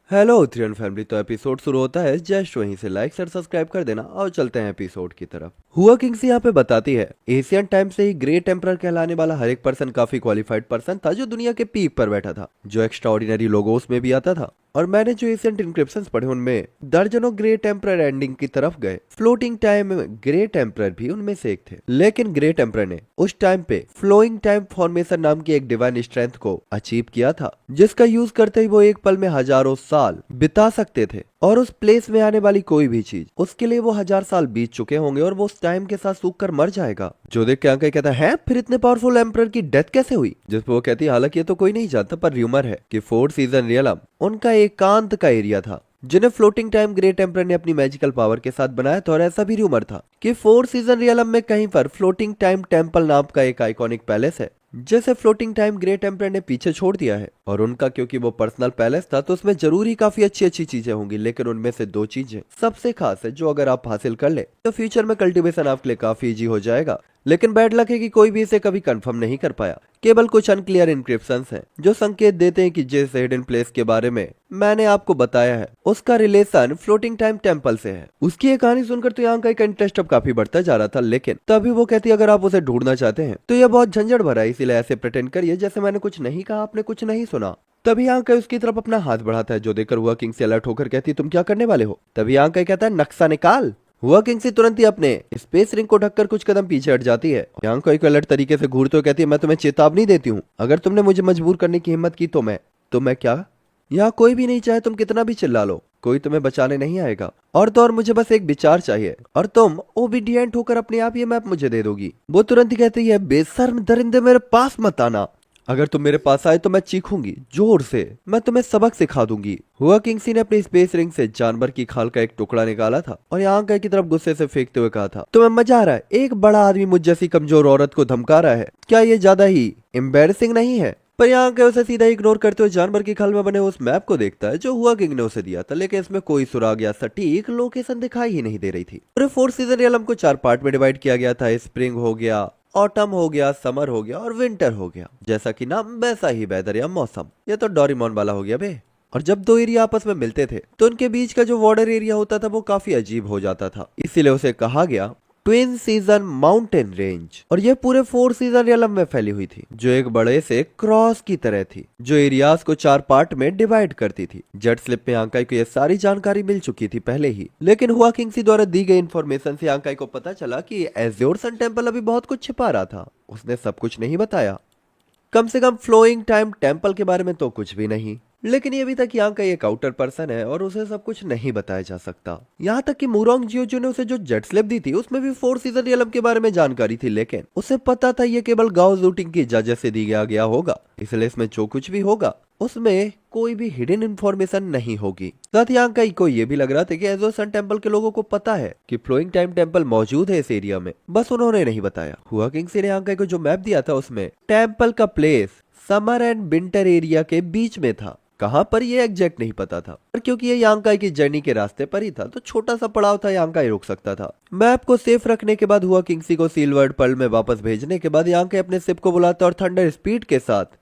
Hello थ्रियन family. तो episode शुरू होता है जस्ट वहीं से लाइक और सब्सक्राइब कर देना और चलते हैं एपिसोड की तरफ। हुआ किंग्स यहाँ पे बताती है एशियन टाइम से ही ग्रेट एम्परर कहलाने वाला हर एक पर्सन काफी क्वालिफाइड पर्सन था जो दुनिया के पीक पर बैठा था, जो एक्स्ट्रा ऑर्डिनरी लोगोस में भी आता था। और मैंने जो एशियंट इंक्रिप्शंस पढ़े उनमें दर्जनों ग्रेट एम्परर एंडिंग की तरफ गए। फ्लोटिंग टाइम ग्रेट एम्परर भी उनमें से एक थे, लेकिन ग्रेट एम्परर ने उस टाइम पे फ्लोइंग टाइम फॉर्मेशन नाम की एक डिवाइन स्ट्रेंथ को अचीव किया था, जिसका यूज करते ही वो एक पल में हजारों साल बिता सकते थे। और उस प्लेस में आने वाली कोई भी चीज उसके लिए वो 1000 साल बीत चुके होंगे और वो उस टाइम के साथ सूख कर मर जाएगा। जो देख के आंका कहता है फिर इतने पावरफुल एम्परर की डेथ कैसे हुई, जिस पर वो कहती है हालांकि ये तो कोई नहीं जानता, पर र्यूमर है कि फोर्थ सीजन रियलम उनका एकांत का एरिया था जिन्हें फ्लोटिंग टाइम ग्रेट एम्परर ने अपनी मैजिकल पावर के साथ बनाया था। और ऐसा भी र्यूमर था कि फोर्थ सीजन रियलम में कहीं पर फ्लोटिंग टाइम टेम्पल नाम का एक आइकॉनिक पैलेस है जैसे फ्लोटिंग टाइम ग्रेट एम्परर ने पीछे छोड़ दिया है। और उनका क्योंकि वो पर्सनल पैलेस था तो उसमें जरूरी काफी अच्छी अच्छी चीजें होंगी, लेकिन उनमें से दो चीजें सबसे खास है जो अगर आप हासिल कर ले तो फ्यूचर में कल्टीवेशन आपके लिए काफी इजी हो जाएगा। लेकिन बैड लक है कि कोई भी इसे कभी कंफर्म नहीं कर पाया। केवल कुछ अनक्लियर इंक्रिप्शंस हैं जो संकेत देते हैं कि जिस हिडन प्लेस के बारे में मैंने आपको बताया है उसका रिलेशन फ्लोटिंग टाइम टेम्पल से है। उसकी ये कहानी सुनकर तो यहाँ का एक इंटरेस्ट अब काफी बढ़ता जा रहा था, लेकिन तभी वो कहती है अगर आप उसे ढूंढना चाहते हैं तो यह बहुत झंझट भरा है, इसीलिए ऐसे प्रिटेंड करिए जैसे मैंने कुछ नहीं कहा, आपने कुछ नहीं सुना। तभी यहाँ का उसकी तरफ अपना हाथ बढ़ाता है, जो देखकर हुआ किंग से अलर्ट होकर कहती तुम क्या करने वाले हो। तभी यहाँ का कहता है नक्शा निकाल। हुआ किंग से तुरंत ही अपने स्पेस रिंग को ढककर कुछ कदम पीछे हट जाती है। यहाँ को एक अलर्ट तरीके से घूरते हुए कहती है मैं तुम्हें चेतावनी देती हूँ, अगर तुमने मुझे मजबूर करने की हिम्मत की तो मैं क्या, यहाँ कोई भी नहीं, चाहे तुम कितना भी चिल्ला लो कोई तुम्हें बचाने नहीं आएगा। और तो और मुझे बस एक विचार चाहिए और तुम ओबीडिएंट होकर अपने आप ये मैप मुझे दे दोगी। वो तुरंत ही कहती है बेशर्म दरिंदे मेरे पास मत आना, अगर तुम मेरे पास आए तो मैं चीखूंगी जोर से, मैं तुम्हें सबक सिखा दूंगी। हुआ किंगसी ने अपनी स्पेस रिंग से जानवर की खाल का एक टुकड़ा निकाला था और यहाँ का की तरफ गुस्से से फेंकते हुए कहा था तुम्हें मजा आ रहा है, एक बड़ा आदमी मुझ जैसी कमजोर औरत को धमका रहा है, क्या ये ज्यादा ही एम्बेरसिंग नहीं है। पर यहाँ के उसे सीधा इग्नोर करते हुए जानवर की खाल में बने उस मैप को देखता है जो हुआ किंग ने उसे दिया था, लेकिन इसमें कोई सुराग या सटीक लोकेशन दिखाई ही नहीं दे रही थी। पूरे फोर्थ सीजन रियलम को 4 पार्ट में डिवाइड किया गया था। स्प्रिंग हो गया, ऑटम हो गया, समर हो गया और विंटर हो गया। जैसा कि नाम वैसा ही वेदर या मौसम। ये तो डोरेमोन वाला हो गया बे। और जब दो एरिया आपस में मिलते थे तो उनके बीच का जो बॉर्डर एरिया होता था वो काफी अजीब हो जाता था, इसीलिए उसे कहा गया ट्विन सीजन माउंटेन रेंज। और ये पूरे 4 सीजन रियलम में फैली हुई थी जो एक बड़े से क्रॉस की तरह थी जो एरियाज को 4 पार्ट में डिवाइड करती थी। जेट स्लिप में आंकाई को ये सारी जानकारी मिल चुकी थी पहले ही, लेकिन हुआ किंगसी द्वारा दी गई इन्फॉर्मेशन से आंकाई को पता चला कि एज्योर सन टेम्पल अभी बहुत कुछ छिपा रहा था। उसने सब कुछ नहीं बताया, कम से कम फ्लोइंग टाइम टेम्पल के बारे में तो कुछ भी नहीं। लेकिन ये भी था कि यहाँ का एक आउटर पर्सन है और उसे सब कुछ नहीं बताया जा सकता। यहाँ तक कि मुरोंग जियोजो ने उसे जो जेट स्लिप दी थी उसमें भी 4 सीजन रियलम के बारे में जानकारी थी, लेकिन उसे पता था ये केवल गाओ जूटिंग की इजाजत से दिया गया होगा, इसलिए इसमें जो कुछ भी होगा उसमें कोई भी हिडन इंफॉर्मेशन नहीं होगी। साथ ही यहाँ कई को ये भी लग रहा था कि एजो सन टेम्पल के लोगों को पता है कि फ्लोइंग टाइम टेम्पल मौजूद है इस एरिया में, बस उन्होंने नहीं बताया। हुआ किंगसी ने यहाँ को जो मैप दिया था उसमें टेम्पल का place summer and winter area के बीच में था, कहां पर ये एग्जैक्ट नहीं पता था। पर क्योंकि ये यांकाई की जर्नी के रास्ते पर ही था तो छोटा सा पड़ाव था, यांकाई रुक सकता था। मैप को सेफ रखने के बाद हुआ किंगसी को सिल्वर्ड पर्ल में वापस भेजने के बाद यांकाई अपने शिप को बुलाता और थंडर स्पीड के साथ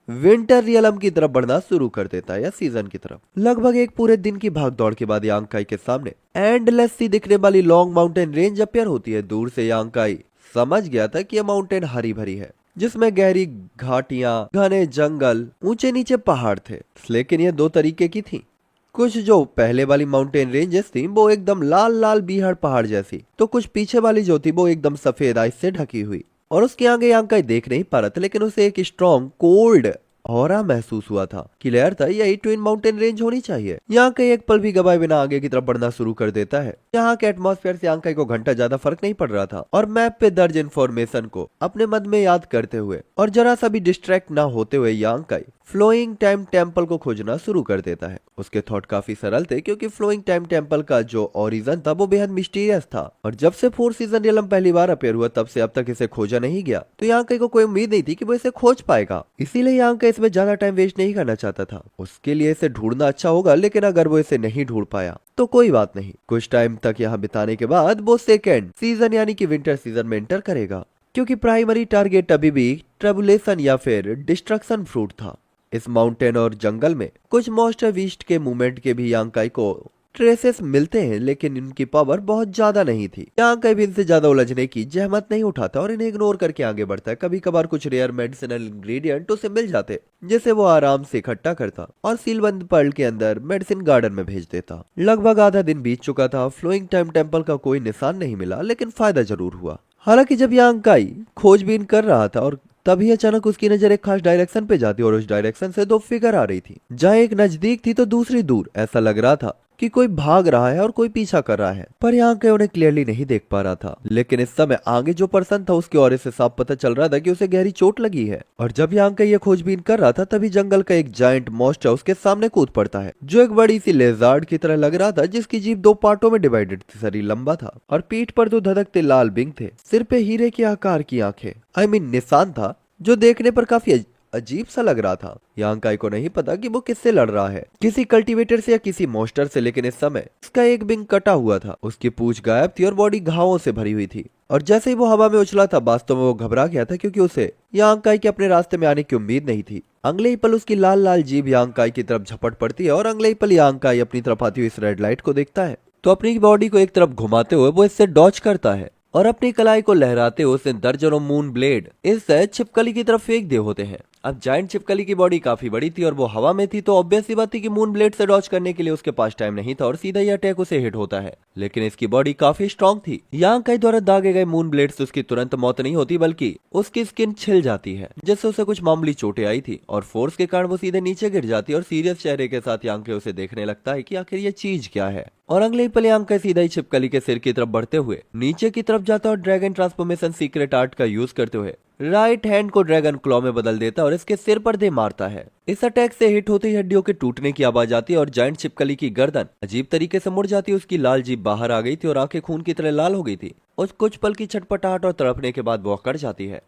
विंटर रियलम की तरफ बढ़ना शुरू कर देता है या सीजन की तरफ। लगभग एक पूरे दिन की भागदौड़ के बाद यांकाई के सामने एंडलेस सी दिखने वाली लॉन्ग माउंटेन रेंज अपियर होती है। दूर से यांकाई समझ गया था कि यह माउंटेन हरी भरी है जिसमें गहरी घाटियां, घने जंगल, ऊंचे नीचे पहाड़ थे। लेकिन ये दो तरीके की थी, कुछ जो पहले वाली माउंटेन रेंजेस थी वो एकदम लाल लाल बीहड़ पहाड़ जैसी, तो कुछ पीछे वाली जो थी वो एकदम सफेद आइस से ढकी हुई। और उसके आगे यांकाई देख नहीं पा रहा था, लेकिन उसे एक स्ट्रॉन्ग कोल्ड ऑरा महसूस हुआ था। क्लियर था यही ट्विन माउंटेन रेंज होनी चाहिए। यहाँ का एक पल भी गवाए बिना आगे की तरफ बढ़ना शुरू कर देता है। यहाँ के एटमॉस्फेयर से यांकाई को घंटा ज्यादा फर्क नहीं पड़ रहा था और मैप पे दर्ज इन्फॉर्मेशन को अपने मन में याद करते हुए और जरा सा भी डिस्ट्रैक्ट ना होते हुए यांकाई फ्लोइंग टाइम टेम्पल को खोजना शुरू कर देता है। उसके थॉट काफी सरल थे क्योंकि फ्लोइंग टाइम टेम्पल का जो ओरिजिन था वो बेहद मिस्टीरियस था और जब से 4 सीजन रियलम पहली बार अपेयर हुआ तब से अब तक इसे खोजा नहीं गया, तो यांकाई को कोई उम्मीद नहीं थी कि वो इसे खोज पाएगा। इसीलिए यांकाई इसमें ज्यादा टाइम वेस्ट नहीं करना चाहता था। उसके लिए इसे ढूंढना अच्छा होगा, लेकिन अगर वो इसे नहीं ढूंढ पाया तो कोई बात नहीं। कुछ टाइम तक यहाँ बिताने के बाद वो सेकेंड सीजन यानी कि विंटर सीजन में एंटर करेगा, क्योंकि प्राइमरी टारगेट अभी भी ट्रबुलेशन या फिर डिस्ट्रक्शन फ्रूट था। इस माउंटेन और जंगल में कुछ मॉन्स्टर बीस्ट के मूवमेंट के भी यांग काई को ट्रेसेस मिलते हैं, लेकिन इनकी पावर बहुत ज्यादा नहीं थी। यांग काई भी इनसे ज्यादा उलझने की जहमत नहीं उठाता और इन्हें इग्नोर करके आगे बढ़ता है। कभी कभार कुछ रेयर मेडिसिनल इंग्रेडिएंट उसे मिल जाते जिसे वो आराम से इकट्ठा करता और सीलबंद पर्ल के अंदर मेडिसिन गार्डन में भेज देता। लगभग आधा दिन बीत चुका था। फ्लोइंग टाइम टेम्पल का कोई निशान नहीं मिला, लेकिन फायदा जरूर हुआ। हालांकि जब यांग काई खोजबीन कर रहा था और तभी अचानक उसकी नजर एक खास डायरेक्शन पे जाती और उस डायरेक्शन से दो फिगर आ रही थी। जहाँ एक नजदीक थी तो दूसरी दूर। ऐसा लग रहा था कि कोई भाग रहा है और कोई पीछा कर रहा है, पर यहाँ के उन्हें क्लियरली नहीं देख पा रहा था। लेकिन इस समय आगे जो पर्सन था उसके ऑरे से साफ पता चल रहा था कि उसे गहरी चोट लगी है। और जब यहाँ का ये खोजबीन कर रहा था तभी जंगल का एक जायंट मॉन्स्टर उसके सामने कूद पड़ता है, जो एक बड़ी सी लेजार्ड की तरह लग रहा था, जिसकी जीभ दो पार्टों में डिवाइडेड थी। शरीर लंबा था और पीठ पर दो धधकते लाल बिंग थे। सिर पे हीरे के आकार की आंखें निशान था, जो देखने पर काफी अजीब सा लग रहा था। यांग काई को नहीं पता कि वो किससे लड़ रहा है, किसी कल्टीवेटर से या किसी मॉन्स्टर से, लेकिन इस समय इसका एक बिंग कटा हुआ था। उसकी पूंछ गायब थी और बॉडी घावों से भरी हुई थी। और जैसे ही वो हवा में उछला था, वास्तव में वो घबरा गया था, क्योंकि उसे यांग काई के अपने रास्ते में आने की उम्मीद नहीं थी। अगले ही पल उसकी लाल लाल जीभ यांग काई की तरफ झपट पड़ती है और अगले ही पल यांग काई अपनी तरफ आती हुई इस रेड लाइट को देखता है तो अपनी बॉडी को एक तरफ घुमाते हुए वो इससे डॉच करता है और अपनी कलाई को लहराते हुए उसे दर्जनों मून ब्लेड इस छिपकली की तरफ फेंक दे होते हैं। अब जायंट छिपकली की बॉडी काफी बड़ी थी और वो हवा में थी, तो ऑब्वियस सी बात थी कि मून ब्लेड से डॉच करने के लिए उसके पास टाइम नहीं था और सीधा ही अटैक उसे हिट होता है। लेकिन इसकी बॉडी काफी स्ट्रांग थी। यांग काई द्वारा दागे गए मून ब्लेड से उसकी तुरंत मौत नहीं होती, बल्कि उसकी स्किन छिल जाती है, जिससे उसे कुछ मामूली चोटें आई थी और फोर्स के कारण वो सीधे नीचे गिर जाती है और सीरियस चेहरे के साथ यांग काई उसे देखने लगता है कि आखिर ये चीज क्या है। और अगले ही पल यांग काई सीधा ही छिपकली के सिर की तरफ बढ़ते हुए नीचे की तरफ जाता और ड्रैगन ट्रांसफॉर्मेशन सीक्रेट आर्ट का यूज करते हुए राइट हैंड को ड्रैगन क्लॉ में बदल देता है और इसके सिर पर दे मारता है। इस अटैक से हिट होते ही हड्डियों के टूटने की आवाज आती है और जायंट छिपकली की गर्दन अजीब तरीके से मुड़ जाती है। उसकी लाल जीभ बाहर आ गई थी और आंखें खून की तरह लाल हो गई थी। उस कुछ पल की छटपटाहट और तड़पने के बाद वो अकड़ जाती है।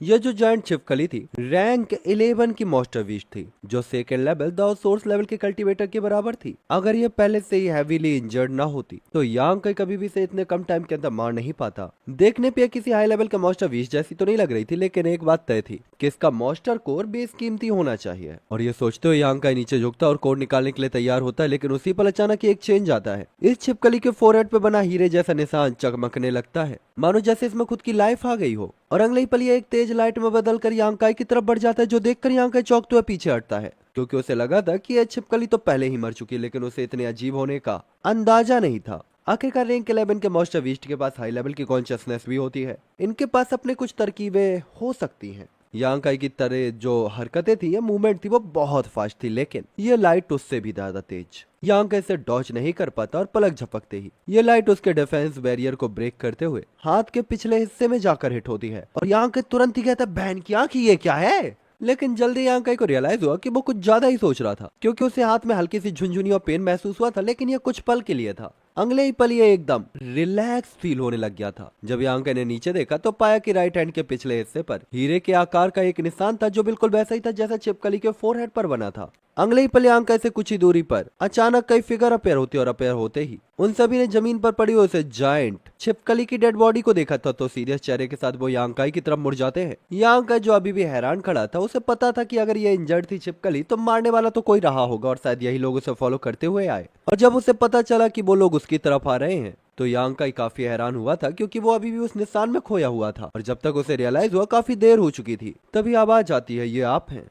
यह जो जायंट छिपकली थी रैंक 11 की मॉन्स्टर बीस्ट थी, जो second level the source level के कल्टीवेटर के बराबर थी। अगर ये पहले से ही हैवीली इंजर्ड ना होती तो यांग काई कभी भी इसे इतने कम टाइम के अंदर मार नहीं पाता। देखने पे किसी हाई लेवल का मॉन्स्टर बीस्ट जैसी तो नहीं लग रही थी, लेकिन एक बात तय थी कि इसका मॉन्स्टर कोर बेसकीमती होना चाहिए। और ये सोचते हुए यांग काई नीचे झुकता और कोर निकालने के लिए तैयार होता है, लेकिन उसी पल अचानक एक चेंज आता है। इस छिपकली के फोरहेड पे बना हीरे जैसा निशान चकमकने लगता है, मानो जैसे इसमें खुद की लाइफ आ गई हो। और अगले ही पल ये एक तेज लाइट में बदल कर यांग काई की तरफ बढ़ जाता है, जो देखकर यांग काई चौंकते हुए पीछे हटता है, क्योंकि उसे लगा था कि यह छिपकली तो पहले ही मर चुकी, लेकिन उसे इतने अजीब होने का अंदाजा नहीं था। आखिरकार रैंक 11 के मॉन्स्टर बीस्ट के पास हाई लेवल की कॉन्शियसनेस भी होती है। इनके पास अपने कुछ तरकीबें हो सकती हैं। यांग काई की तरह जो हरकतें थी या मूवमेंट थी वो बहुत फास्ट थी, लेकिन ये लाइट उससे भी ज्यादा तेज। यांग काई इसे डॉच नहीं कर पाता और पलक झपकते ही ये लाइट उसके डिफेंस बैरियर को ब्रेक करते हुए हाथ के पिछले हिस्से में जाकर हिट होती है। और यांग काई तुरंत ही कहता है, बहन की आंख, ये क्या है? लेकिन जल्दी यांग काई को रियलाइज हुआ कि वो कुछ ज्यादा ही सोच रहा था, क्योंकि उसे हाथ में हल्की सी झुनझुनी और पेन महसूस हुआ था, लेकिन ये कुछ पल के लिए था। अगले ही पल ये एकदम रिलैक्स फील होने लग गया था। जब यांग काई ने नीचे देखा तो पाया कि राइट हैंड के पिछले हिस्से पर हीरे के आकार का एक निशान था, जो बिल्कुल वैसा ही था जैसा छिपकली के फोरहेड पर बना था। अगले ही पल यांग काई से कुछ ही दूरी पर अचानक कई फिगर अपेयर होती और अपेयर होते ही उन सभी ने जमीन पर पड़ी हुई उसे जायंट छिपकली की डेड बॉडी को देखा था, तो सीरियस चेहरे के साथ वो यांग काई की तरफ मुड़ जाते हैं। यांग काई जो अभी भी हैरान खड़ा था, उसे पता था कि अगर ये इंजर्ड थी छिपकली तो मारने वाला तो कोई रहा होगा और शायद यही लोग उसे फॉलो करते हुए आए। और जब उसे पता चला कि वो लोग उसकी तरफ आ रहे हैं तो यांग काई काफी हैरान हुआ था, क्योंकि वो अभी भी उस निशान में खोया हुआ था और जब तक उसे रियलाइज हुआ काफी देर हो चुकी थी। तभी आवाज आती है, ये आप हैं,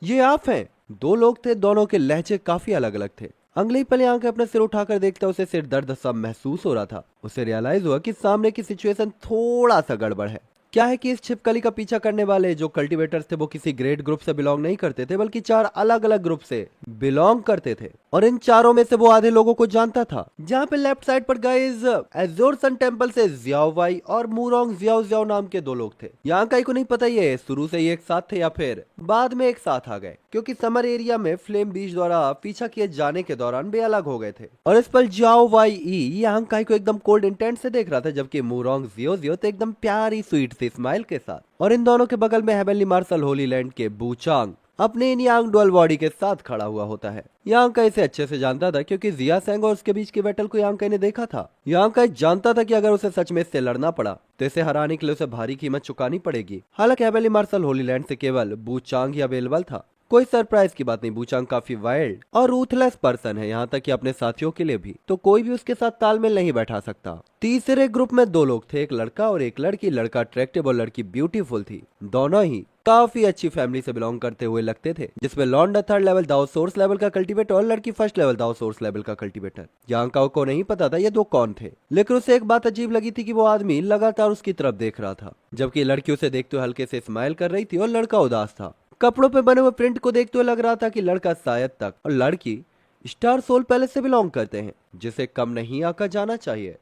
ये आप हैं। दो लोग थे, दोनों के लहजे काफी अलग अलग थे। अगले ही पल यांग काई अपना सिर उठाकर देखता उसे सिर दर्द सा महसूस हो रहा था। उसे रियलाइज हुआ कि सामने की सिचुएशन थोड़ा सा गड़बड़ है। क्या है कि इस छिपकली का पीछा करने वाले जो कल्टीवेटर्स थे वो किसी ग्रेट ग्रुप से बिलोंग नहीं करते थे, बल्कि 4 अलग अलग ग्रुप से बिलोंग करते थे। और इन चारों में से वो आधे लोगों को जानता था। जहाँ पे लेफ्ट साइड पर गाइस एज़ोर सन टेम्पल से जियाओ वाई और मूरोंग जियाओ जियाओ नाम के 2 लोग थे। यांग काई को नहीं पता ये शुरू से ही एक साथ थे या फिर बाद में एक साथ आ गए, क्योंकि समर एरिया में फ्लेम बीच द्वारा पीछा किए जाने के दौरान वे अलग हो गए थे। और इस पल जियाओ वाई यांग काई को एकदम कोल्ड इंटेंट से देख रहा था, जबकि मूरोंग जियो जियो तो एकदम प्यारी स्वीट सी स्माइल के साथ। और इन दोनों के बगल में हेवनली मार्शल होली लैंड के बूचांग अपने इन यांग डुअल बॉडी के साथ खड़ा हुआ होता है। यांग काई इसे अच्छे से जानता था, क्योंकि जिया सेंग और उसके बीच की बैटल को यांग काई ने देखा था। यांग काई जानता था कि अगर उसे सच में इससे लड़ना पड़ा तो इसे हराने के लिए उसे भारी कीमत चुकानी पड़ेगी। हालांकि हेवनली मार्शल होली लैंड से केवल बूचांग ही अवेलेबल था। कोई सरप्राइज की बात नहीं, बूचांग काफी वाइल्ड और रूथलेस पर्सन है, यहाँ तक कि अपने साथियों के लिए भी, तो कोई भी उसके साथ तालमेल नहीं बैठा सकता। तीसरे ग्रुप में दो लोग थे, एक लड़का और एक लड़की। लड़का अट्रैक्टिव और लड़की ब्यूटीफुल थी। दोनों ही काफी अच्छी फैमिली से बिलोंग करते हुए लगते थे, जिसमें लौंडा थर्ड लेवल दाओ सोर्स लेवल का कल्टीवेटर और लड़की फर्स्ट लेवल दाओ सोर्स लेवल का कल्टीवेटर। यांकाओ को नहीं पता था ये दो कौन थे, लेकिन उसे एक बात अजीब लगी थी कि वो आदमी लगातार उसकी तरफ देख रहा था, जबकि लड़की उसे देखते हुए हल्के से स्माइल कर रही थी और लड़का उदास था। कपड़ों पे बने हुए प्रिंट को देखते हुए लग रहा था कि लड़का शायद तक और लड़की स्टार सोल पैलेस से बिलोंग करते हैं, जिसे कम नहीं आकर जाना चाहिए।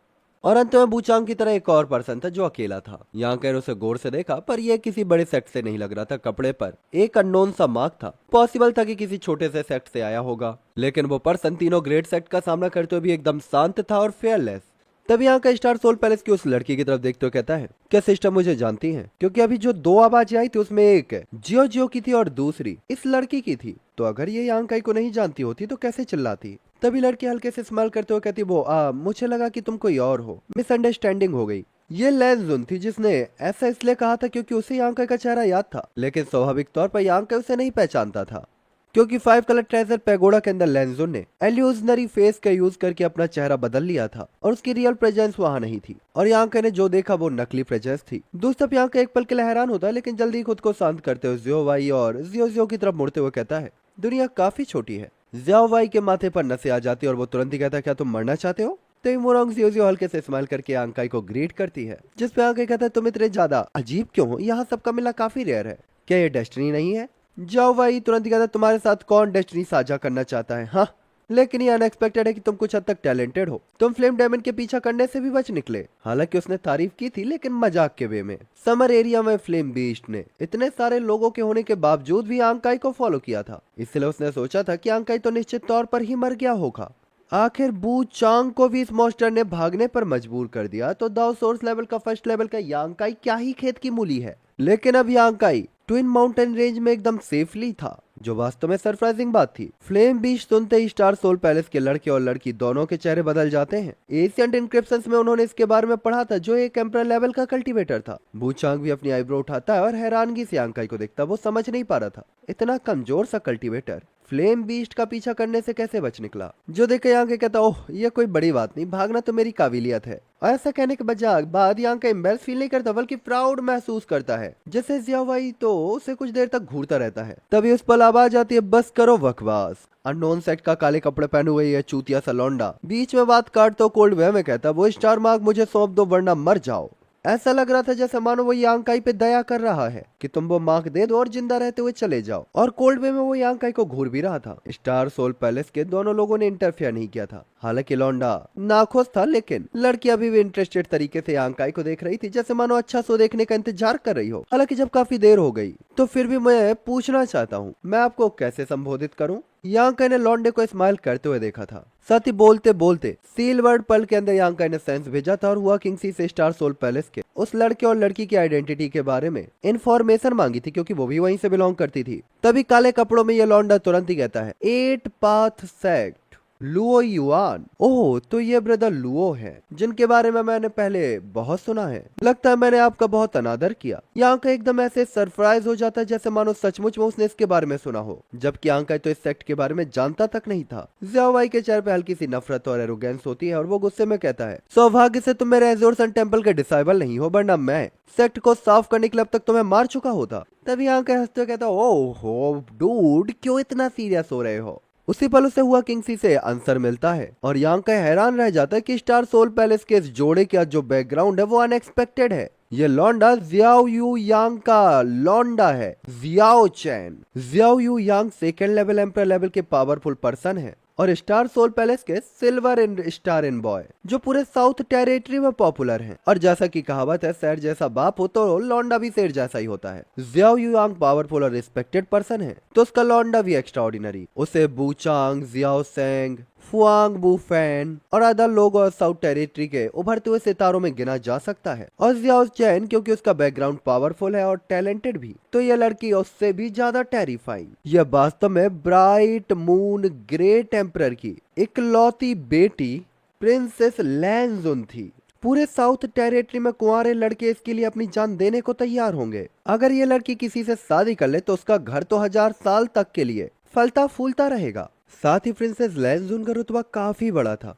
और अंत में बूचांग की तरह एक और पर्सन था जो अकेला था। यहाँ कैर उसे गौर से देखा, पर यह किसी बड़े सेक्ट से नहीं लग रहा था। कपड़े पर एक अननोन सा मार्क था, पॉसिबल था कि किसी छोटे से सेक्ट से आया होगा, लेकिन वो पर्सन तीनों ग्रेट सेक्ट का सामना करते हुए भी एकदम शांत था और फेयरलेस। तभी यहाँ का स्टार सोल पैलेस की उस लड़की की तरफ देखते हुए कहता है, क्या सिस्टर मुझे जानती हैं? क्योंकि अभी जो दो आवाजें आई थी उसमें एक जियो जियो की थी और दूसरी इस लड़की की थी, तो अगर ये यांकाई को नहीं जानती होती तो कैसे चिल्लाती? तभी लड़की हल्के से स्माइल करते हुए कहती, वो मुझे लगा कि तुम कोई और हो, मिसअंडरस्टैंडिंग हो गई। ये लेंजुन थी जिसने ऐसा इसलिए कहा था क्योंकि उसे यांकाई का चेहरा याद था, लेकिन स्वाभाविक तौर पर यांकाई उसे नहीं पहचानता था, क्योंकि 5 कलर ट्रेजर पैगोडा के अंदर लेंजुन ने एल्यूजनरी फेस का यूज करके अपना चेहरा बदल लिया था और उसकी रियल प्रेजेंस वहाँ नहीं थी, और यांका ने जो देखा वो नकली प्रेजेंस थी। दूसरी तरफ यांका एक पल के लिए हैरान होता है, लेकिन जल्दी खुद को शांत करते हुए जियो वाई और जियो जियो की तरफ मुड़ते हुए कहता है, दुनिया काफी छोटी है। जियो वाई के माथे पर नसें आ जाती है और वो तुरंत ही कहता है, क्या तुम मरना चाहते हो? तो मोरंग जियो जियो हल्के से स्माइल करके यांकाई को ग्रीट करती है, जिसपे यांकाई कहता है, तुम इतने ज्यादा अजीब क्यों हो? यहाँ सबका मिलना काफी रेयर है, क्या ये डेस्टिनी नहीं है? जाओ भाई तुरंत कहता है, तुम्हारे साथ कौन डेस्टिनी साझा करना चाहता है? हाँ, लेकिन ये अनएक्सपेक्टेड है कि तुम कुछ हद तक टैलेंटेड हो। तुम फ्लेम डायमंड के पीछा करने से भी बच निकले। हालांकि उसने तारीफ की थी, लेकिन मजाक के वे में। समर एरिया में फ्लेम बीस्ट ने इतने सारे लोगों के होने के बावजूद भी आंकाई को फॉलो किया था, इसलिए उसने सोचा था कि आंकाई तो निश्चित तौर पर ही मर गया होगा। आखिर बू चांग को भी इस मॉन्स्टर ने भागने पर मजबूर कर दिया, तो दाओ सोर्स लेवल का फर्स्ट लेवल का यांकाई क्या ही खेत की मूली है। लेकिन अब यांकाई ट्विन माउंटेन रेंज में एकदम सेफली था, जो वास्तव में सरप्राइजिंग बात थी। फ्लेम बीच सुनते ही स्टार सोल पैलेस के लड़के और लड़की दोनों के चेहरे बदल जाते हैं। एशियंट इंक्रिप्शंस में उन्होंने इसके बारे में पढ़ा था, जो एक एम्परर लेवल का कल्टीवेटर था। बूचांग भी अपनी आईब्रो उठाता है और हैरानगी से यांकाई को देखता। वो समझ नहीं पा रहा था, इतना कमजोर सा कल्टीवेटर फ्लेम बीस्ट का पीछा करने से कैसे बच निकला। जो देख यहाँ के कहता, ओह ये कोई बड़ी बात नहीं, भागना तो मेरी काबिलियत है। और ऐसा कहने के बाद यहाँ का एम्बेरस फील नहीं करता, बल्कि प्राउड महसूस करता है। जैसे जियावाई तो उसे कुछ देर तक घूरता रहता है। तभी उस पर आवाज आती है, बस करो बकवास। अननोन सेट का काले कपड़े पहने हुए ये चूतिया सा लौंडा बीच में बात काटता कोल्ड वे में कहता, वो स्टार मार्क मुझे सौंप दो वरना मर जाओ। ऐसा लग रहा था जैसे मानो वो यांकाई पे दया कर रहा है कि तुम वो मार्क दे दो और जिंदा रहते हुए चले जाओ। और कोल्ड वे में वो यांकाई को घूर भी रहा था। स्टार सोल पैलेस के दोनों लोगों ने इंटरफेयर नहीं किया था। हालांकि लौंडा नाखुश था, लेकिन लड़की अभी भी इंटरेस्टेड तरीके से यांकाई को देख रही थी, जैसे मानो अच्छा शो देखने का इंतजार कर रही हो। हालांकि जब काफी देर हो गई तो फिर भी मैं पूछना चाहता हूँ, मैं आपको कैसे संबोधित करूँ? यांकाई ने लौंडे को स्माइल करते हुए देखा था। साथ ही बोलते बोलते सीलवर्ड पल के अंदर यांकाई ने सेंस भेजा था और हुआ किंगसी से स्टार सोल पैलेस के उस लड़के और लड़की की आइडेंटिटी के बारे में इंफॉर्मेशन मांगी थी, क्योंकि वो भी वहीं से बिलोंग करती थी। तभी काले कपड़ों में ये लौंडा तुरंत ही कहता है, 8 पाथ सेक्ट लुओ युआन। ओह, तो ये ब्रदर लुओ है, जिनके बारे में मैंने पहले बहुत सुना है। लगता है मैंने आपका बहुत अनादर किया। यांकाई एकदम ऐसे सरप्राइज हो जाता है जैसे मानो सचमुच में उसने इसके बारे में सुना हो, जबकि यांकाई तो इस सेक्ट के बारे में जानता तक नहीं था। जियावाई के चेहरे पे हल्की सी नफरत और एरोगेंस होती है और वो गुस्से में कहता है, सौभाग्य से तुम मेरे एज़ोर सन टेम्पल के डिसाइबल नहीं हो, वरना मैं सेक्ट को साफ करने के लिए अब तक तुम्हें मार चुका होता। तभी यांकाई हंसते हुए कहता, ओह हो डूड, क्यों इतना सीरियस हो रहे हो? उसी पल उसे हुआ किंगसी से आंसर मिलता है और यांकाई हैरान रह जाता है कि स्टार सोल पैलेस के इस जोड़े का जो बैकग्राउंड है वो अनएक्सपेक्टेड है। ये लौंडा जियाओ यू यांग का लौंडा है, Xiao Chen. Xiao Yu Yang second level emperor level के पावरफुल पर्सन है और स्टार सोल पैलेस के सिल्वर स्टार इन बॉय, जो पूरे साउथ टेरिटरी में पॉपुलर हैं। और जैसा कि कहावत है, शेर जैसा बाप हो तो लौंडा भी शेर जैसा ही होता है। जियाओ युआंग पावरफुल और रिस्पेक्टेड पर्सन है, तो उसका लौंडा भी एक्स्ट्राऑर्डिनरी। उसे बूचांग, जियाओ सेंग, फुआंग बुफैन और अदर लोग और साउथ टेरिटरी के उभरते हुए सितारों में गिना जा सकता है। और जियाओ चैन क्योंकि उसका बैकग्राउंड पावरफुल है और टैलेंटेड भी, तो यह लड़की उससे भी ज्यादा टेरिफाइंग। यह वास्तव में ब्राइट मून ग्रेट एम्परर की इकलौती बेटी प्रिंसेस लैंजुन थी। पूरे साउथ टेरिटरी में कुंवारे लड़के इसके लिए अपनी जान देने को तैयार होंगे। अगर ये लड़की किसी से शादी कर ले तो उसका घर तो 1000 साल तक के लिए फलता फूलता रहेगा। साथ ही प्रिंसेस लेंजुन का रुतबा काफी बड़ा था,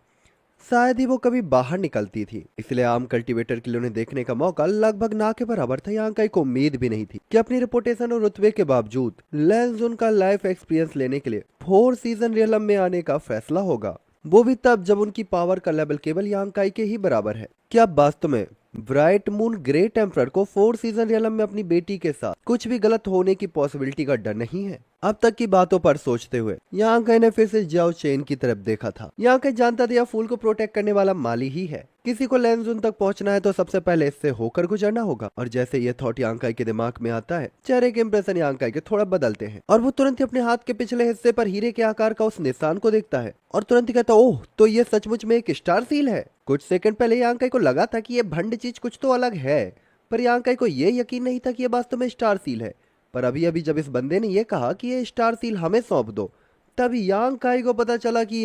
शायद ही वो कभी बाहर निकलती थी, इसलिए आम कल्टीवेटर के लिए उन्हें देखने का मौका लगभग ना के बराबर था। यहाँ कई को उम्मीद भी नहीं थी कि अपनी रिपोर्टेशन और रुतबे के बावजूद लेंजुन का लाइफ एक्सपीरियंस लेने के लिए 4 सीजन रियलम में आने का फैसला होगा, वो भी तब जब उनकी पावर का लेवल केवल यांकाई के ही बराबर है। क्या वास्तव में ब्राइट मून ग्रे टेम्परर को 4 सीजन रियलम में अपनी बेटी के साथ कुछ भी गलत होने की पॉसिबिलिटी का डर नहीं है? अब तक की बातों पर सोचते हुए यांकाई ने फिर से जियाओ चेन की तरफ देखा था। यांकाई जानता था यह फूल को प्रोटेक्ट करने वाला माली ही है। किसी को लेंजुन तक पहुंचना है तो सबसे पहले इससे होकर गुजरना होगा। और जैसे ये थॉट यांकाई के दिमाग में आता है, चेहरे के इंप्रेशन यांकाई के थोड़ा बदलते हैं और वो तुरंत ही अपने हाथ के पिछले हिस्से पर हीरे के आकार का उस निशान को देखता है और तुरंत ही कहता, ओह, तो ये सचमुच में एक स्टार सील है। कुछ सेकंड पहले यांकाई को लगा था कि ये भंड चीज कुछ तो अलग है, पर यांकाई को ये यकीन नहीं था कि ये वास्तव में स्टार सील है। पर अभी अभी जब इस बंदे ने ये कहा कि ये स्टार सील हमें सौंप दो, तभी यांकाई को पता चला कि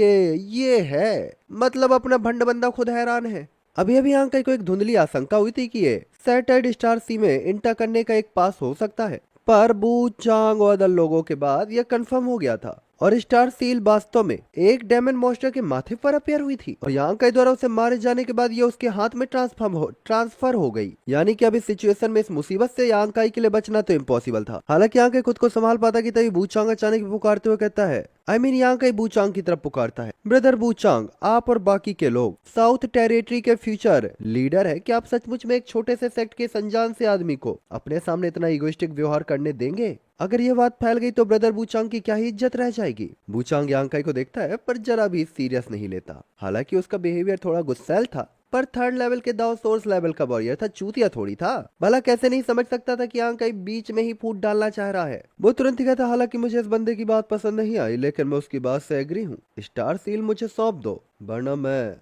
ये है। मतलब अपना भंड बंदा खुद हैरान है। अभी अभी यांकाई को एक धुंधली आशंका हुई थी कि ये सैटर्ड स्टार सी में इंटर करने का एक पास हो सकता है, पर बू चांग और अदर लोगों के बाद यह कंफर्म हो गया था और स्टार सील वास्तव में एक डेमन मॉन्स्टर के माथे पर अपियर हुई थी और यांकाई द्वारा उसे मारे जाने के बाद ये उसके हाथ में ट्रांसफर हो गई। यानी कि अभी सिचुएशन में इस मुसीबत से यांकाई के लिए बचना तो इम्पॉसिबल था। हालांकि यांकाई खुद को संभाल पाता कि तभी बूचांग अचानक पुकारते हुए कहता है, यांकाई बूचांग की तरफ पुकारता है, ब्रदर बूचांग, आप और बाकी के लोग साउथ टेरिटरी के फ्यूचर लीडर है, क्या आप सचमुच में एक छोटे से सेक्ट के अनजान से आदमी को अपने सामने इतना इगोइस्टिक व्यवहार करने देंगे? अगर ये बात फैल गई तो ब्रदर बूचांग की क्या ही इज्जत रह जाएगी। बूचांग यांकाई को देखता है पर जरा भी सीरियस नहीं लेता। हालांकि उसका बिहेवियर थोड़ा गुस्सैल था, पर थर्ड लेवल के दाव सोर्स लेवल का वॉरियर था, चूतिया थोड़ी था। भला कैसे नहीं समझ सकता था कि यांकाई बीच में ही फूट डालना चाह रहा है। वो तुरंत ही कहता, हालांकि मुझे इस बंदे की बात पसंद नहीं आई, लेकिन मैं उसकी बात से एग्री हूँ। स्टार सील मुझे सौंप दो, वरना मैं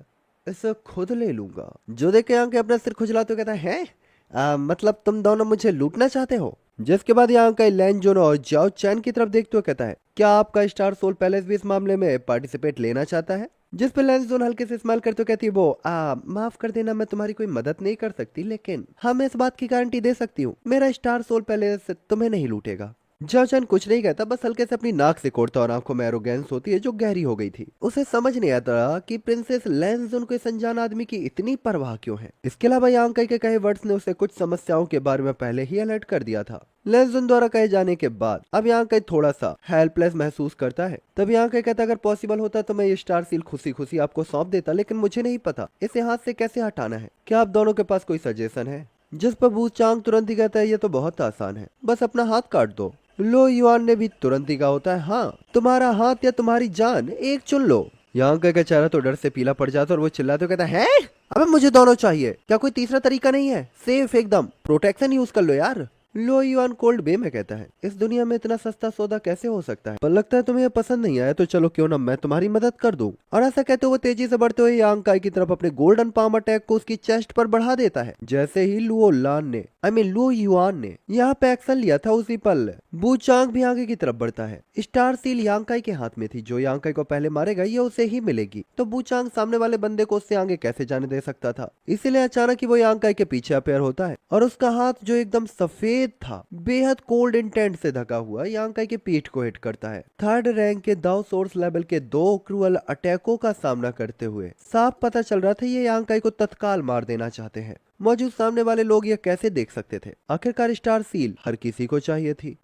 इसे खुद ले लूंगा। जो देख के यांकाई अपना सिर खुजलाते कहता है, मतलब तुम दोनों मुझे लूटना चाहते हो? जिसके बाद यांकाई लेंजुन और जियाओ चैन की तरफ देखते हुए कहता है, क्या आपका स्टार सोल पैलेस भी इस मामले में पार्टिसिपेट लेना चाहता है? जिस पे लेंजुन हल्के से स्माइल करते हुए कहती है, वो माफ कर देना, मैं तुम्हारी कोई मदद नहीं कर सकती, लेकिन हाँ, मैं इस बात की गारंटी दे सकती हूँ, मेरा स्टार सोल पैलेस तुम्हें नहीं लूटेगा। जियाओ चैन कुछ नहीं कहता, बस हल्के से अपनी नाक से कोड़ता और आंखों में एरोगेंस होती है जो गहरी हो गई थी। उसे समझ नहीं आता कि प्रिंसेस लेंजुन को इस अनजान आदमी की इतनी परवाह क्यों है। इसके अलावा यांकाई के कहे वर्ड्स ने उसे कुछ समस्याओं के बारे में पहले ही अलर्ट कर दिया था। लेंजुन द्वारा कहे जाने के बाद अब यांकाई थोड़ा सा हेल्पलेस महसूस करता है। तब यांकाई कहता, अगर पॉसिबल होता तो मैं ये स्टार सील खुशी खुशी आपको सौंप देता, लेकिन मुझे नहीं पता इसे हाथ से कैसे हटाना है। क्या आप दोनों के पास कोई सजेशन है? जिस पर बूचांग तुरंत ही कहता है, ये तो बहुत आसान है, बस अपना हाथ काट दो। लो युआन ने भी तुरंत ही कहा होता है, हाँ, तुम्हारा हाथ या तुम्हारी जान, एक चुन लो। यांकाई का चेहरा तो डर से पीला पड़ जाता और वो चिल्लाते कहता है, अबे मुझे दोनों चाहिए, क्या कोई तीसरा तरीका नहीं है? सेफ एकदम प्रोटेक्शन यूज कर लो यार। लो युआन कोल्ड वे में कहता है, इस दुनिया में इतना सस्ता सौदा कैसे हो सकता है? पर लगता है तुम्हें ये पसंद नहीं आया, तो चलो क्यों ना मैं तुम्हारी मदद कर दूं। और ऐसा कहते हुए तेजी से बढ़ते हुए यांकाई की तरफ अपने गोल्डन पाम अटैक को उसकी चेस्ट पर बढ़ा देता है। जैसे ही लुओ युआन ने यहाँ पे एक्शन लिया था, उसी पल बूचांग भी आगे की तरफ बढ़ता है। स्टार सील यांकाई के हाथ में थी, जो यांकाई को पहले मारेगा ये उसे ही मिलेगी, तो बूचांग सामने वाले बंदे को उससे आगे कैसे जाने दे सकता था। इसीलिए अचानक ही वो यांकाई के पीछे अपेयर होता है और उसका हाथ जो एकदम सफेद था, बेहद कोल्ड इंटेंट से ढका हुआ, यांकाई के पीठ को हिट करता है। थर्ड रैंक के दाव सोर्स लेवल के 2 क्रूअल अटैकों का सामना करते हुए साफ पता चल रहा था ये यांकाई को तत्काल मार देना चाहते हैं। मौजूद सामने वाले लोग ये कैसे देख सकते थे? आखिरकार स्टार सील हर किसी को चाहिए थी।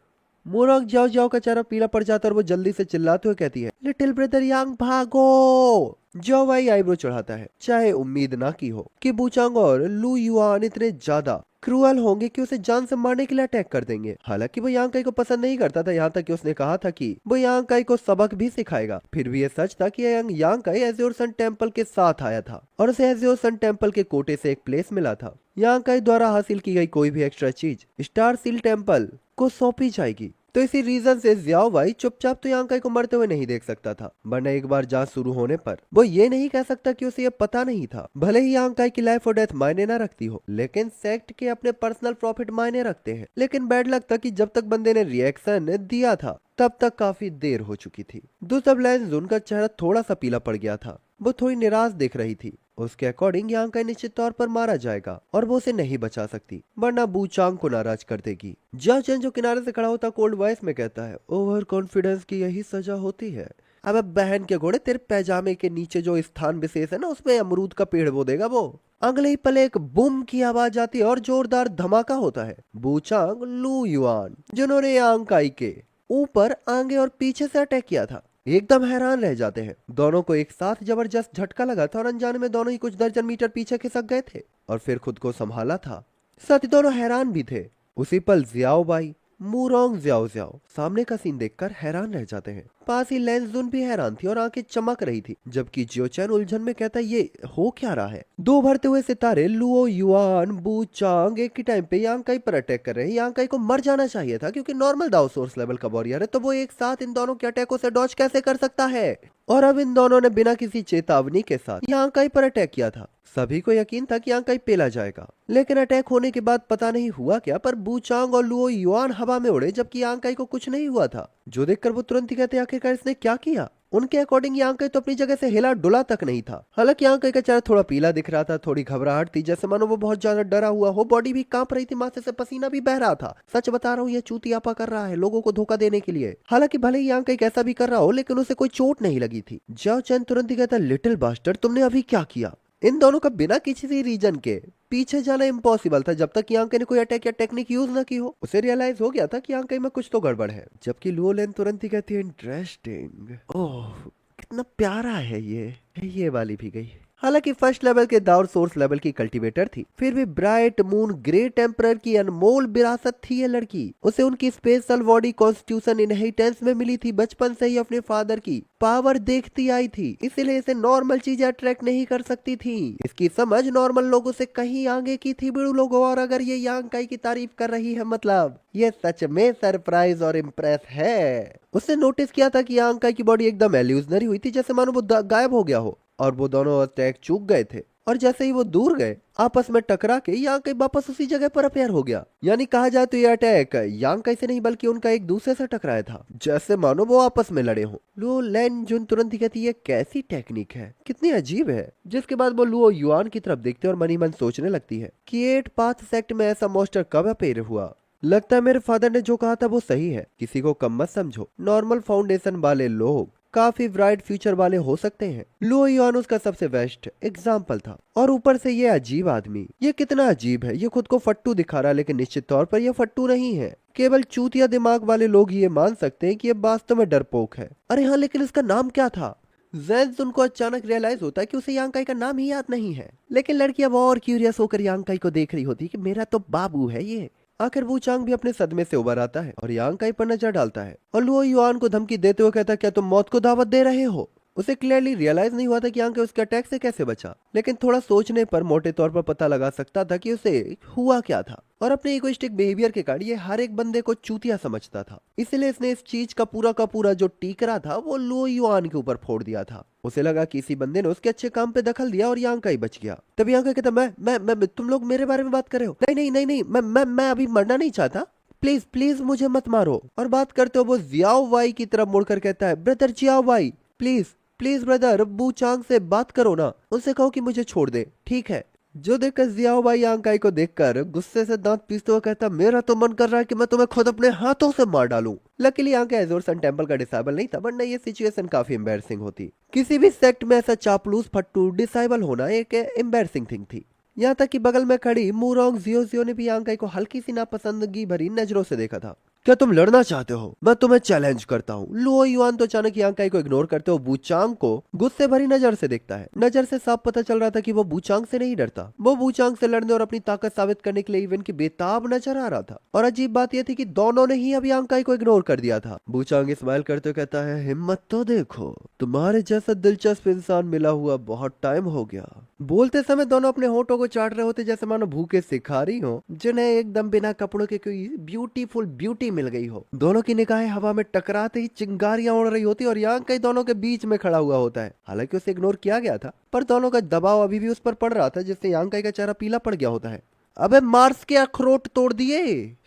मोरॉक जियाओ का चेहरा पीला पड़ जाता और वो जल्दी से चिल्लाते हुए कहती है, लिटिल ब्रदर यांग भागो। जियाओ भाई आईब्रो चढ़ाता है, चाहे उम्मीद ना की हो कि बूचांग और लू युआन इतने ज्यादा क्रूअल होंगे कि उसे जान से मारने के लिए अटैक कर देंगे। हालांकि वो यांकाई को पसंद नहीं करता था, यहाँ तक कि उसने कहा था कि वो यांकाई को सबक भी सिखाएगा। फिर भी ये सच था कि यांकाई एज़्योर सन टेम्पल के साथ आया था और उसे एज़्योर सन टेम्पल के कोटे से एक प्लेस मिला था। यांकाई द्वारा हासिल की गई कोई भी एक्स्ट्रा चीज स्टार सील टेम्पल को सौंपी जाएगी। तो इसी रीजन से जियाओ भाई चुपचाप तो यांकाई को मरते हुए नहीं देख सकता था, वरना एक बार जांच शुरू होने पर वो ये नहीं कह सकता कि उसे ये पता नहीं था। भले ही यांकाई की लाइफ और डेथ मायने ना रखती हो, लेकिन सेक्ट के अपने पर्सनल प्रॉफिट मायने रखते हैं। लेकिन बैड लक था कि जब तक बंदे ने रिएक्शन दिया था तब तक काफी देर हो चुकी थी। दूसरा लेंजुन का चेहरा थोड़ा सा पीला पड़ गया था, वो थोड़ी निराश दिख रही थी। उसके अकॉर्डिंग यांग काई निश्चित तौर पर मारा जाएगा और वो उसे नहीं बचा सकती, वरना बू चांग को नाराज कर देगी। जियाओ चेन जो किनारे से खड़ा होता कोल्ड वॉइस में कहता है, ओवर कॉन्फिडेंस की यही सजा होती है। अब बहन के घोड़े, तेरे पैजामे के नीचे जो स्थान विशेष है ना, उसमें अमरूद का पेड़ बो देगा वो। अगले ही पल एक बूम की आवाज आती है और जोरदार धमाका होता है। बू चांग, लू युआन, जिन्होंने यांग काई के ऊपर आगे और पीछे से अटैक किया था, एकदम हैरान रह जाते हैं। दोनों को एक साथ जबरदस्त झटका लगा था और अनजाने में दोनों ही कुछ दर्जन मीटर पीछे खिसक गए थे और फिर खुद को संभाला था। साथ ही दोनों हैरान भी थे। उसी पल जियाओ बाई, मूरोंग जियाओ जियाओ सामने का सीन देखकर हैरान रह जाते हैं। पास ही लेंसजुन भी हैरान थी और आंखें चमक रही थी, जबकि जियोचैन उलझन में कहता, ये हो क्या रहा है। दो भरते हुए सितारे लुओ युआन, बू चांग एक ही टाइम पे यांग काई पर अटैक कर रहे हैं। यांग काई को मर जाना चाहिए था क्योंकि नॉर्मल दाओ सोर्स लेवल का वॉरियर है, तो वो एक साथ इन दोनों के अटैकों से डॉज कैसे कर सकता है। और अब इन दोनों ने बिना किसी चेतावनी के साथ यांग काई पर अटैक किया था। सभी को यकीन था कि यांग काई पेला जाएगा, लेकिन अटैक होने के बाद पता नहीं हुआ क्या, पर बू चांग और लुओ युआन हवा में उड़े, जबकि यांग काई को कुछ नहीं हुआ था। जो देखकर वो तुरंत ही कहते, आखिरकार इसने क्या किया। उनके अकॉर्डिंग यांग काई तो अपनी जगह से हिला डुला तक नहीं था। हालांकि यांग काई का चेहरा थोड़ा पीला दिख रहा था, थोड़ी घबराहट थी, जैसे मानो वो बहुत ज्यादा डरा हुआ हो। बॉडी भी कांप रही थी, माथे से पसीना भी बह रहा था। सच बता रहा हूँ, ये चूतियापा कर रहा है लोगों को धोखा देने के लिए। हालांकि भले ही यांग काई कैसा भी कर रहा हो, लेकिन उसे कोई चोट नहीं लगी थी। जियाओ चैन तुरंत ही कहता, लिटिल बास्टर्ड, तुमने अभी क्या किया। इन दोनों का बिना किसी रीजन के पीछे जाना इम्पॉसिबल था, जब तक यांग काई ने कोई अटैक या टेक्निक यूज न की हो। उसे रियलाइज हो गया था कि यांग काई में कुछ तो गड़बड़ है। जबकि लुओ लेन तुरंत ही कहती है, इंटरेस्टिंग, ओह कितना प्यारा है ये वाली भी गई। हालांकि फर्स्ट लेवल के दाउर सोर्स लेवल की कल्टीवेटर थी, फिर भी ब्राइट मून ग्रेट एम्परर की अनमोल विरासत थी ये लड़की। उसे उनकी स्पेशल बॉडी कॉन्स्टिट्यूशन इनहेरिटेंस में मिली थी, बचपन से ही अपने फादर की पावर देखती आई थी, इसीलिए इसे नॉर्मल चीजें अट्रैक्ट नहीं कर सकती थी। इसकी समझ नॉर्मल लोगों से कहीं आगे की थी बिड़ू लोगों। और अगर ये यांग काई की तारीफ कर रही है, मतलब ये सच में सरप्राइज और इम्प्रेस है। उसने नोटिस किया था कि यांग काई की बॉडी एकदम एल्यूजनरी हुई थी, जैसे मानो वो गायब हो गया हो, और वो दोनों अटैक चूक गए थे। और जैसे ही वो दूर गए, आपस में टकरा के यांग काई वापस उसी जगह पर अपेयर हो गया। यानी कहा जाए तो ये अटैक यांग काई से नहीं बल्कि उनका एक दूसरे से टकराया था, जैसे मानो वो आपस में लड़े हों। लुओ लेन जुन तुरंत ही कहती, ये कैसी टेक्निक है, कितनी अजीब है। जिसके बाद वो लुओ युआन की तरफ देखते और मनी मन सोचने लगती है कि 8 पाथ सेक्ट में ऐसा मॉन्स्टर कब अपेयर हुआ। लगता है मेरे फादर ने जो कहा था वो सही है, किसी को कम मत समझो। नॉर्मल फाउंडेशन वाले लोग काफी ब्राइट फ्यूचर वाले हो सकते हैं। लुओ युआन उसका सबसे बेस्ट एग्जाम्पल था। और ऊपर से ये अजीब आदमी, ये कितना अजीब है। ये खुद को फट्टू दिखा रहा है, लेकिन निश्चित तौर पर ये फट्टू नहीं है। केवल चूतिया दिमाग वाले लोग ये मान सकते हैं कि ये वास्तव में डरपोक है। अरे हाँ, लेकिन इसका नाम क्या था। जैन उनको अचानक रियलाइज होता है कि उसे यांग काई का नाम ही याद नहीं है, लेकिन लड़की अब और क्यूरियस होकर यांग काई को देख रही होती है कि मेरा तो बाबू है ये। आखिर वू चांग भी अपने सदमे से उबर आता है और यांग काई पर नजर डालता है और लुओ युआन को धमकी देते हुए कहता है, क्या तुम मौत को दावत दे रहे हो। उसे क्लियरली रियलाइज नहीं हुआ था कि यांग काई उसके अटैक से कैसे बचा, लेकिन थोड़ा सोचने पर मोटे तौर पर पता लगा सकता था कि उसे हुआ क्या था। और अपने इगोइस्टिक बिहेवियर के कारण ये हर एक बंदे को चूतिया समझता था, इसलिए इसने इस चीज का पूरा जो टीकरा था वो लुओ युआन के ऊपर फोड़ दिया था। उसे लगा कि इसी बंदे ने उसके अच्छे काम पे दखल दिया और यांग काई बच गया। तब यांग काई कहता, मैं तुम लोग मेरे बारे में बात कर रहे हो। नहीं, मैं अभी मरना नहीं चाहता, प्लीज प्लीज मुझे मत मारो। और बात करते हो वो जियाओ वाई की तरफ मुड़कर कहता है, brother Xiao Wei, please please brother, Bu Chang से बात करो ना, उनसे कहो कि मुझे छोड़ दे, ठीक है। जो देखकर जियाओ भाई यांग काई को देखकर गुस्से से दांत पीसते हुए कहता, मेरा तो मन कर रहा है कि मैं तुम्हें खुद अपने हाथों से मार डालूं। लकीली यहाँ के एजोर सन टेम्पल का डिसेबल नहीं था, वरना ये सिचुएशन काफी एम्बैरसिंग होती। किसी भी सेक्ट में ऐसा चापलूस फट्टू डिसेबल होना एक एम्बैरसिंग थिंग थी। यहाँ तक कि बगल में खड़ी मूरोंग जियो ने भी यांग काई को हल्की सी नापसंदगी भरी नजरों से देखा था। क्या तुम लड़ना चाहते हो? मैं तुम्हें चैलेंज करता हूँ। लुओ युआन तो अचानक यांग काई को इग्नोर करते हुए बूचांग को गुस्से भरी नजर से देखता है। नजर से साफ पता चल रहा था कि वो बूचांग से नहीं डरता, वो बूचांग से लड़ने और अपनी ताकत साबित करने के लिए इवेंट की बेताब नजर आ रहा था। और अजीब बात यह थी कि दोनों ने ही अब यांग काई को इग्नोर कर दिया था। बूचांग स्माइल करते हुए कहता है, हिम्मत तो देखो, तुम्हारे जैसा दिलचस्प इंसान मिला हुआ बहुत टाइम हो गया। बोलते समय दोनों अपने होठों को चाट रहे होते जैसे मानो भूखे शिकारी हो जिन्हें एकदम बिना कपड़ों के कोई ब्यूटीफुल ब्यूटी मिल गई हो। दोनों की निगाहें हवा में टकराते ही चिंगारियां उड़ रही होती और यांग काई दोनों के बीच में खड़ा हुआ होता है। हालांकि उसे इग्नोर किया गया था, पर दोनों का दबाव अभी भी उस पर पड़ रहा था, जिससे यांग काई का चेहरा पीला पड़ गया होता है। अबे मार्स के अखरोट तोड़ दिए,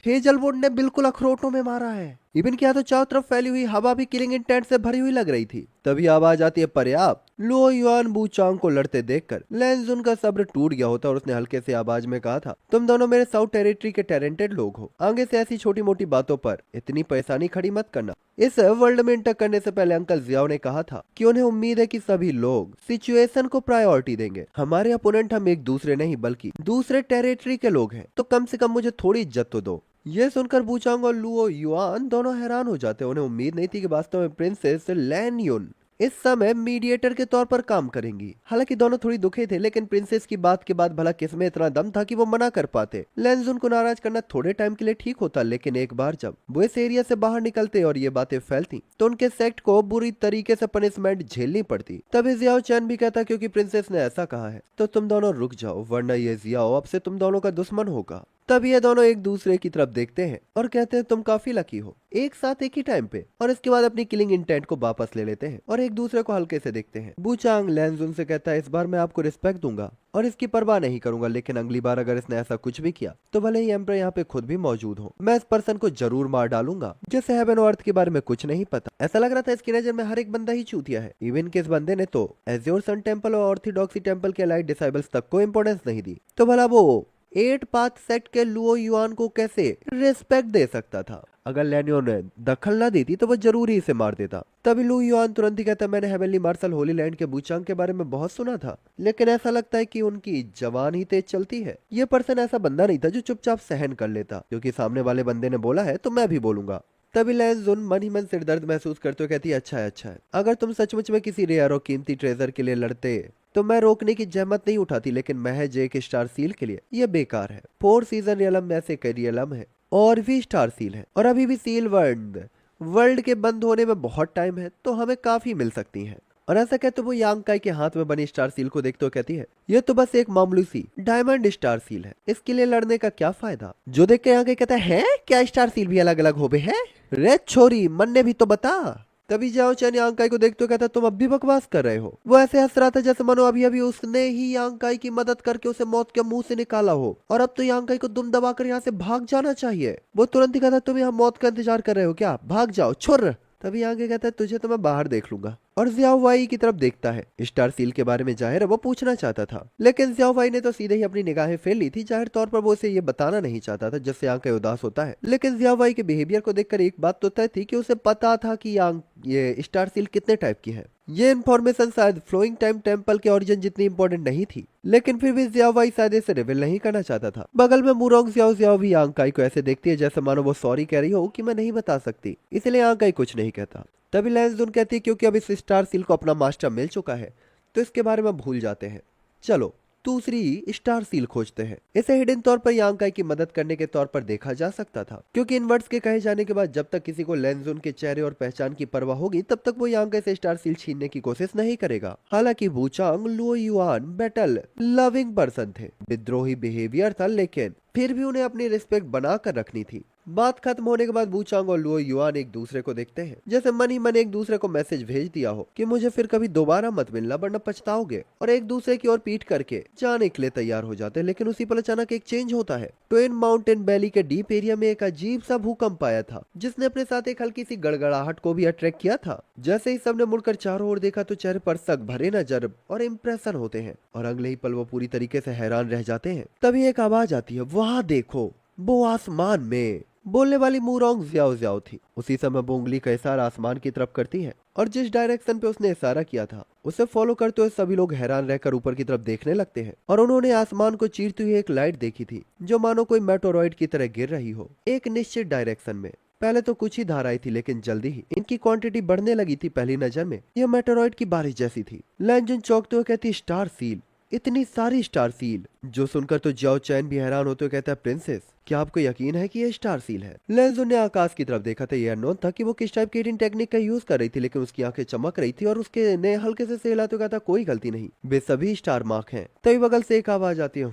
हेजलवुड ने बिल्कुल अखरोटों में मारा है। इबिन की तो चारों तरफ फैली हुई हवा भी किलिंग इंटेंट से भरी हुई लग रही थी। तभी आवाज आती है पर्याप्त। लुओ युआन बू चांग को लड़ते देखकर लेंजुन का सब्र टूट गया होता और उसने हल्के से आवाज में कहा था, तुम दोनों मेरे साउथ टेरिटरी के टैलेंटेड लोग हो, आगे से ऐसी छोटी मोटी बातों पर इतनी परेशानी खड़ी मत करना। इस वर्ल्ड में इंटर करने से पहले अंकल जियाओ ने कहा था कि उन्हें उम्मीद है कि सभी लोग सिचुएशन को प्रायोरिटी देंगे। हमारे अपोनेंट हम एक दूसरे नहीं बल्कि दूसरे टेरिटरी के लोग हैं, तो कम से कम मुझे थोड़ी इज्जत तो दो। ये सुनकर बूचांग और लुओ युआन दोनों हैरान हो जाते। उन्हें उम्मीद नहीं थी कि वास्तव में प्रिंसेस लैन युन इस समय मीडिएटर के तौर पर काम करेंगी। हालांकि दोनों थोड़ी दुखी थे, लेकिन प्रिंसेस की बात के बाद भला किसमें इतना दम था कि वो मना कर पाते। लेंजुन को नाराज करना थोड़े टाइम के लिए ठीक होता, लेकिन एक बार जब वो इस एरिया से बाहर निकलते और ये बातें फैलती तो उनके सेक्ट को बुरी तरीके से पनिशमेंट झेलनी पड़ती। तभी जियाओ चैन भी कहता, क्योंकि प्रिंसेस ने ऐसा कहा है तो तुम दोनों रुक जाओ, वरना ये जियाओ अब से तुम दोनों का दुश्मन होगा। तब ये दोनों एक दूसरे की तरफ देखते हैं और कहते हैं तुम काफी लकी हो, एक साथ एक ही टाइम पे। और इसके बाद अपनी किलिंग इंटेंट को वापस ले लेते हैं और एक दूसरे को हल्के से देखते हैं। बूचांग लेंजुन से कहता है, इस बार मैं आपको रिस्पेक्ट दूंगा और इसकी परवाह नहीं करूंगा, लेकिन अगली बार अगर इसने ऐसा कुछ भी किया तो भले ही एम्पर यहाँ पे खुद भी मौजूद हो, मैं इस पर्सन को जरूर मार डालूंगा जिसे हेवन और अर्थ के बारे में कुछ नहीं पता। ऐसा लग रहा था इसकी नजर में हर एक बंदा ही चूतिया है। इवन के इस बंदे ने तो एज्योर सन टेम्पल और ऑर्थोडॉक्सी टेम्पल के लाइट डिसाइबल्स तक को इम्पोर्टेंस नहीं दी, तो भला वो 8 पाथ सेक्ट के लुओ युआन को कैसे रिस्पेक्ट दे सकता था। अगर लैनियो ने दखल न देती तो वो जरूर ही इसे मार देता। तभी लू युआन तुरंत ही कहता, मैंने हेवनली मार्शल होली लैंड के बूचांग के बारे में बहुत सुना था, लेकिन ऐसा लगता है कि उनकी जवान ही तेज चलती है। ये पर्सन ऐसा बंदा नहीं था जो चुपचाप सहन कर लेता, क्योंकि सामने वाले बंदे ने बोला है तो मैं भी बोलूंगा। तभी लेंजुन मन ही मन सिर दर्द महसूस करते हुए कहती है, अच्छा है, अगर तुम सचमुच में किसी रेयर और कीमती ट्रेजर के लिए लड़ते तो मैं रोकने की जहमत नहीं उठाती, लेकिन महज एक स्टार सील के लिए ये बेकार है। 4 सीजन रियलम में ऐसे कई रियलम है और भी स्टार सील है, और अभी भी सील वर्ल्ड के बंद होने में बहुत टाइम है, तो हमें काफी मिल सकती है। और ऐसा कहते वो यांग काई के हाथ में बनी स्टार सील को देखते हुए कहती है, ये तो बस एक मामूली सी डायमंड स्टार सील है, इसके लिए लड़ने का क्या फायदा। जो देख के यहाँ के कहता है, क्या स्टार सील भी अलग अलग हो गए हैं? रे छोरी, मन ने भी तो बता। तभी जाओ चैन यांग काई को देखते हुए कहता, तुम अब भी बकवास कर रहे हो। वो ऐसे हंस रहा था जैसे मानो अभी अभी उसने ही यांग काई की मदद करके उसे मौत के मुंह से निकाला हो, और अब तो यांग काई को दुम दबाकर यहाँ से भाग जाना चाहिए। वो तुरंत ही कहता, तुम यहाँ मौत का इंतजार कर रहे हो क्या? भाग जाओ छुर। तभी आगे कहता है, तुझे तो मैं बाहर देख लूंगा। और जियाओ वाई की तरफ देखता है। स्टार सील के बारे में जाहिर है वो पूछना चाहता था, लेकिन जियाओ वाई ने तो सीधे ही अपनी निगाहें फेर ली थी। जाहिर तौर पर वो उसे ये बताना नहीं चाहता था, जिससे यांग का उदास होता है। लेकिन जियाओ वाई के बिहेवियर को देखकर एक बात तो तय थी कि उसे पता था कि यांग ये स्टार सील कितने टाइप की है। ये इन्फॉर्मेशन शायद फ्लोइंग टाइम टेम्पल के ओरिजिन जितनी इंपॉर्टेंट नहीं थी, लेकिन फिर भी जियाओ वाई शायद इसे रिवील नहीं करना चाहता था। बगल में मुरोंग जियाओ भी यांग काई को ऐसे देखती है जैसे मानो वो सॉरी कह रही हो कि मैं नहीं बता सकती, इसलिए यांग काई कुछ नहीं कहता। तभी लेंजुन कहती है, क्योंकि अब इस स्टार सील को अपना मास्टर मिल चुका है तो इसके बारे में भूल जाते हैं, चलो दूसरी स्टार सील खोजते हैं। इसे हिडन तौर पर यांग काई की मदद करने के तौर पर देखा जा सकता था, क्योंकि इन वर्ड्स के कहे जाने के बाद जब तक किसी को लेंजुन के चेहरे और पहचान की परवाह होगी तब तक वो यांग काई से स्टार सील छीनने की कोशिश नहीं करेगा। हालांकि Buchang Luo Yuan battle loving person थे, विद्रोही बिहेवियर था, लेकिन फिर भी उन्हें अपनी रिस्पेक्ट बना कर रखनी थी। बात खत्म होने के बाद बूचांग और लुओ युआन एक दूसरे को देखते हैं, जैसे मन ही मन एक दूसरे को मैसेज भेज दिया हो कि मुझे फिर कभी दोबारा मत मिलना वरना पछताओगे, और एक दूसरे की ओर पीठ करके जाने के लिए तैयार हो जाते हैं। लेकिन उसी पल अचानक एक चेंज होता है। ट्वेन माउंटेन वैली के डीप एरिया में एक अजीब सा भूकंप आया था, जिसने अपने साथ एक हल्की सी गड़गड़ाहट को भी अट्रैक्ट किया था। जैसे ही सबने मुड़कर चारों ओर देखा तो चेहरे पर शक भरे नजर और इम्प्रेशन होते हैं, और अगले ही पल वो पूरी तरीके से हैरान रह जाते हैं। तभी एक आवाज आती है, वहाँ देखो, वो आसमान में। बोलने वाली मुरोंग जियाओ थी। उसी समय वो उंगली का इशारा आसमान की तरफ करती है, और जिस डायरेक्शन पे उसने इशारा किया था उसे फॉलो करते हुए सभी लोग हैरान रहकर ऊपर की तरफ देखने लगते हैं। और उन्होंने आसमान को चीरती हुई एक लाइट देखी थी, जो मानो कोई मेटोरॉइड की तरह गिर रही हो एक निश्चित डायरेक्शन में। पहले तो कुछ ही धाराएं थी, लेकिन जल्दी ही इनकी क्वांटिटी बढ़ने लगी थी। पहली नजर में यह मेटोरॉइड की बारिश जैसी थी। लेंजुन चौंकते हुए कहती, स्टार सील, इतनी सारी स्टार सील। जो सुनकर तो जाओ चैन भी हैरान होते हुए कहता है, प्रिंसेस क्या आपको यकीन है कि ये स्टार सील है? लेंजुन ने आकाश की तरफ देखा था। यह अननोन था कि वो किस टाइप की हीटिंग टेक्निक का यूज कर रही थी, लेकिन उसकी आंखें चमक रही थी और उसके ने हल्के से सहलाते हुए कहा था, कोई गलती नहीं, वे सभी स्टार मार्क हैं। तभी बगल से एक आवाज आती है,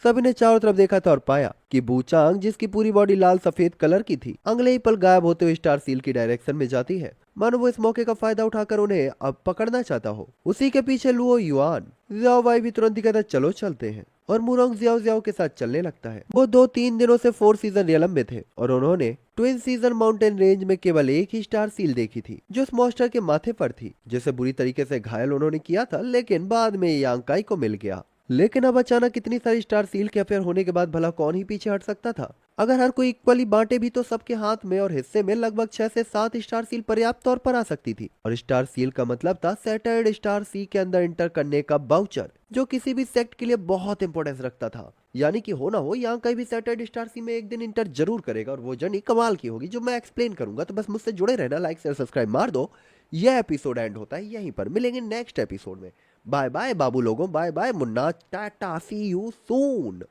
सभी ने चारों तरफ देखा था और पाया कि बूचांग, जिसकी पूरी बॉडी लाल सफेद कलर की थी, अगले ही पल गायब होते हुए स्टार सील की डायरेक्शन में जाती है, मानो वो इस मौके का फायदा उठाकर उन्हें अब पकड़ना चाहता हो। उसी के पीछे लुओ युआन, जियाओ वाई भी तुरंत ही कहता चलो चलते हैं, और मुरोंग जियाओ जियाओ के साथ चलने लगता है। वो 2-3 दिनों से 4 सीजन रियलम में थे और उन्होंने ट्विन सीजन माउंटेन रेंज में केवल एक ही स्टार सील देखी थी, जो उस मॉन्स्टर के माथे पर थी, जिसे बुरी तरीके से घायल उन्होंने किया था, लेकिन बाद में यांकाई को मिल गया। लेकिन अब अचानक इतनी सारी स्टार सील के अफेयर होने के बाद भला कौन ही पीछे हट सकता था। अगर हर कोई इक्वली बांटे भी तो सबके हाथ में और हिस्से में लगभग 6 से 7 स्टार सील पर्याप्त तौर पर आ सकती थी। और स्टार सील का मतलब था सैटर्ड स्टार सी के अंदर इंटर करने का बाउचर, जो किसी भी सेक्ट के लिए बहुत इंपॉर्टेंस रखता था। यानी कि हो ना हो, यहाँ कहीं भी सैटर्ड स्टार सी में एक दिन इंटर जरूर करेगा और वो जर्नी कमाल की होगी, जो मैं एक्सप्लेन करूंगा। तो बस मुझसे जुड़े रहना, लाइक शेयर सब्सक्राइब मार दो। यह एपिसोड एंड होता है यहीं पर, मिलेंगे नेक्स्ट एपिसोड में। बाय बाय बाबू लोगों, बाय बाय मुन्ना, टाटा, सी यू सून।